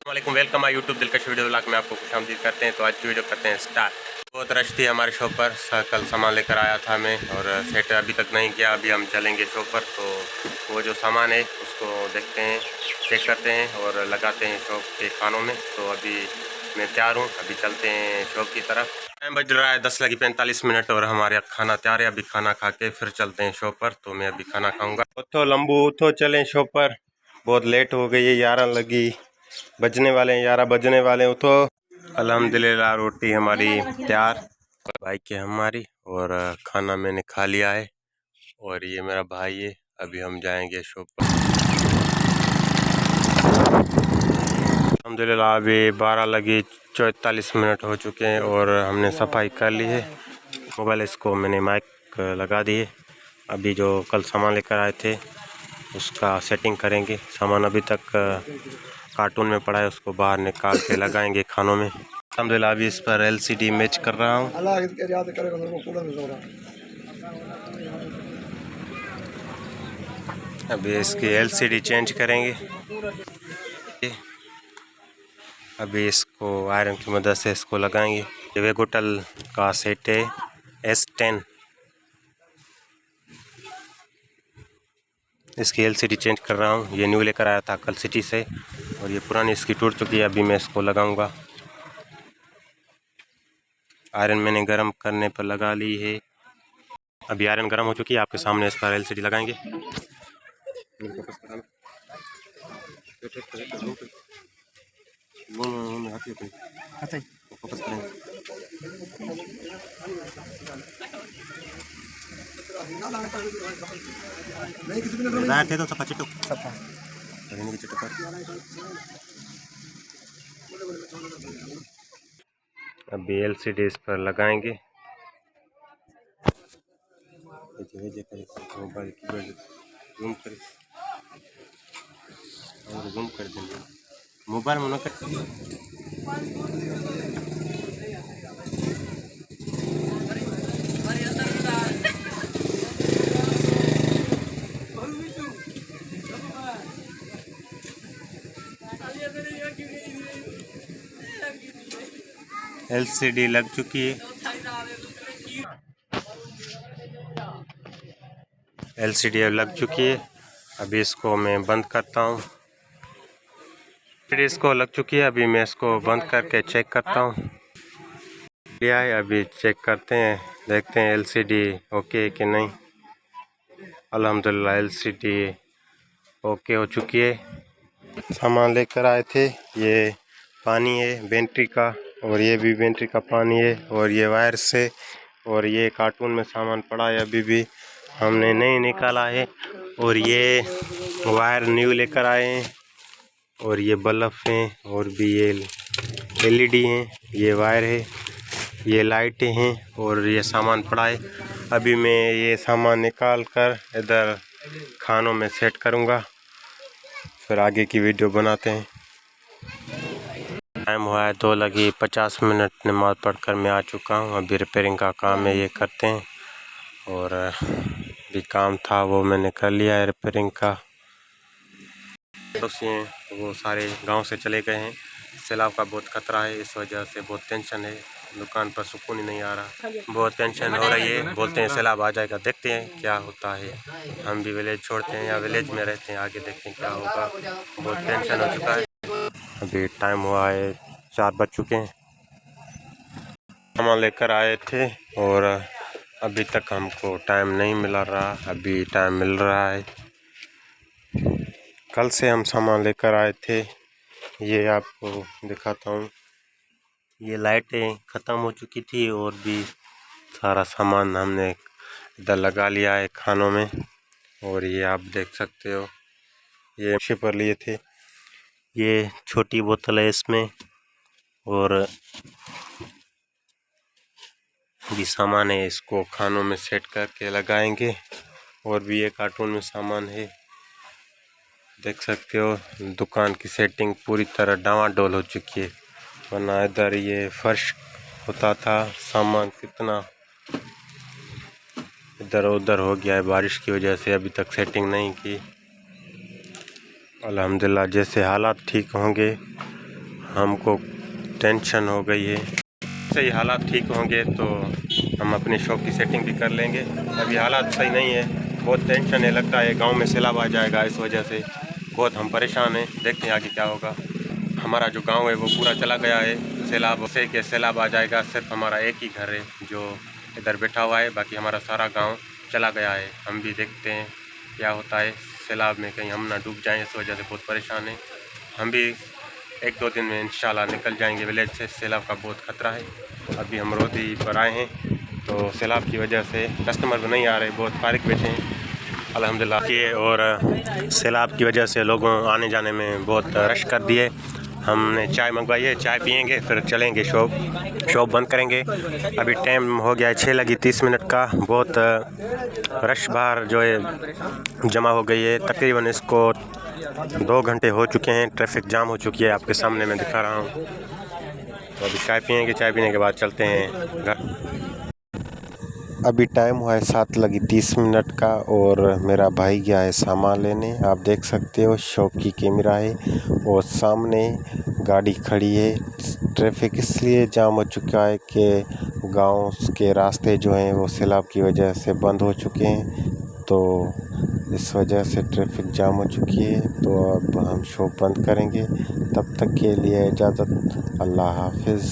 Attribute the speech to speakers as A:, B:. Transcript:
A: वालेकुम, welcome my YouTube दिलकश video vlog में आपको खुशामदीद करते हैं। तो आज की वीडियो करते हैं स्टार्ट। बहुत रश थी हमारे शॉप पर। कल सामान लेकर आया था मैं और सेट अभी तक नहीं किया। अभी हम चलेंगे शॉप पर, तो वो जो सामान है उसको देखते हैं, चेक करते हैं और लगाते हैं शॉप के खानों में। तो अभी मैं तैयार हूँ, अभी चलते हैं शॉप की तरफ। टाइम बज रहा है 10:45 और हमारे यहाँ खाना तैयार है। अभी खाना खा के फिर चलते हैं शॉप पर। तो मैं अभी खाना खाऊँगा। उठो लंबू उठो, चलें शॉप पर। बहुत लेट हो गई है, 11 लगी बजने वाले हैं, 11 बजने वाले हैं। तो अल्हम्दुलिल्लाह रोटी हमारी तैयार, भाई के हमारी, और खाना मैंने खा लिया है। और ये मेरा भाई है। अभी हम जाएंगे शॉप पर। अल्हम्दुलिल्लाह अभी 12:44 हो चुके हैं और हमने सफाई कर ली है। मोबाइल इसको मैंने माइक लगा दी है। अभी जो कल सामान लेकर आए थे उसका सेटिंग करेंगे। सामान अभी तक कार्टून में पड़ा है, उसको बाहर निकाल के लगाएंगे खानों में। अल्हम्दुलिल्लाह अभी इस पर LCD मैच कर रहा हूँ। अभी इसकी LCD चेंज करेंगे। अभी इसको आयरन की मदद से इसको लगाएंगे। वेगोटल का सेट है S10। इसकी LCD चेंज कर रहा हूँ। ये न्यू लेकर आया था कल सिटी से और ये पुरानी इसकी टूट चुकी है। अभी मैं इसको लगाऊंगा। आयरन मैंने गर्म करने पर लगा ली है। अभी आयरन गर्म हो चुकी है, आपके सामने इस पर LCD लगाएंगे। फोकस करेंगे। थे तो सफा चिट्टू अभी LCD इस पर लगाएंगे। मोबाइल की जूम कर देंगे मोबाइल में LCD लग चुकी है। LCD लग चुकी है। अभी इसको मैं बंद करता हूँ। इसको लग चुकी है। अभी मैं इसको बंद करके चेक करता हूँ। लिया है, अभी चेक करते हैं, देखते हैं LCD ओके है कि नहीं। अल्हम्दुलिल्लाह LCD ओके हो चुकी है। सामान लेकर आए थे, ये पानी है बैटरी का, और ये भी बैटरी का पानी है, और ये वायर से, और ये कार्टून में सामान पड़ा है अभी भी हमने नहीं निकाला है। और ये वायर न्यू लेकर आए हैं, और ये बल्ब हैं, और भी ये LED हैं, ये वायर है, ये लाइटें हैं, और ये सामान पड़ा है। अभी मैं ये सामान निकाल कर इधर खानों में सेट करूँगा, फिर आगे की वीडियो बनाते हैं। टाइम हुआ है 2:50। नमाज़ पढ़कर मैं आ चुका हूँ। अभी रिपेयरिंग का काम है, ये करते हैं। और भी काम था वो मैंने कर लिया है रिपेयरिंग का। वो सारे गांव से चले गए हैं। सैलाब का बहुत खतरा है, इस वजह से बहुत टेंशन है। दुकान पर सुकून ही नहीं आ रहा, बहुत टेंशन हो रही है। बोलते हैं सैलाब आ जाएगा, देखते हैं क्या होता है। हम भी विलेज छोड़ते हैं या विलेज में रहते हैं, आगे देखते हैं क्या होगा। बहुत टेंशन हो चुका है। अभी टाइम हुआ है 4 बज चुके हैं। सामान लेकर आए थे और अभी तक हमको टाइम नहीं मिला रहा। अभी टाइम मिल रहा है। कल से हम सामान लेकर आए थे, ये आपको दिखाता हूँ। ये लाइटें ख़त्म हो चुकी थी और भी सारा सामान हमने इधर लगा लिया है खानों में। और ये आप देख सकते हो, ये शिपर लिए थे। ये छोटी बोतल है इसमें, और भी सामान है, इसको खानों में सेट करके लगाएंगे। और भी ये कार्टून में सामान है, देख सकते हो। दुकान की सेटिंग पूरी तरह डावाडोल हो चुकी है, वरना इधर ये फर्श होता था। सामान कितना इधर उधर हो गया है बारिश की वजह से, अभी तक सेटिंग नहीं की। अल्हम्दुलिल्लाह जैसे हालात ठीक होंगे हमको टेंशन हो गई है। सही हालात ठीक होंगे तो हम अपने शॉप की सेटिंग भी कर लेंगे। अभी हालात सही नहीं है, बहुत टेंशन है, लगता है गांव में सैलाब आ जाएगा। इस वजह से बहुत हम परेशान हैं, देखते हैं आगे क्या होगा। हमारा जो गांव है वो पूरा चला गया है सैलाब से, कि सैलाब आ जाएगा। सिर्फ हमारा एक ही घर है जो इधर बैठा हुआ है, बाकी हमारा सारा गांव चला गया है। हम भी देखते हैं क्या होता है, सैलाब में कहीं हम ना डूब जाएं, इस वजह से बहुत परेशान हैं। हम भी 1-2 दिन में इंशाल्लाह निकल जाएंगे विलेज से। सैलाब का बहुत ख़तरा है। अभी हम रोधी पर आए हैं तो सैलाब की वजह से कस्टमर भी नहीं आ रहे, बहुत फारिग बैठे हैं अल्हम्दुलिल्लाह के। और सैलाब की वजह से लोगों आने जाने में बहुत रश कर दिए। हमने चाय मंगवाई है, चाय पियेंगे फिर चलेंगे, शॉप बंद करेंगे। अभी टाइम हो गया है 6:30 का। बहुत रश बाहर जो है जमा हो गई है। तकरीबन इसको 2 घंटे हो चुके हैं, ट्रैफिक जाम हो चुकी है, आपके सामने मैं दिखा रहा हूँ। तो अभी चाय पियेंगे, चाय पीने के बाद चलते हैं घर। अभी टाइम हुआ है 7:30 का और मेरा भाई गया है सामान लेने। आप देख सकते हो शॉप की कैमरा है और सामने गाड़ी खड़ी है। ट्रैफिक इसलिए जाम हो चुका है कि गांव के रास्ते जो हैं वो सैलाब की वजह से बंद हो चुके हैं, तो इस वजह से ट्रैफिक जाम हो चुकी है। तो अब हम शॉप बंद करेंगे। तब तक के लिए इजाज़त, अल्लाह हाफिज़।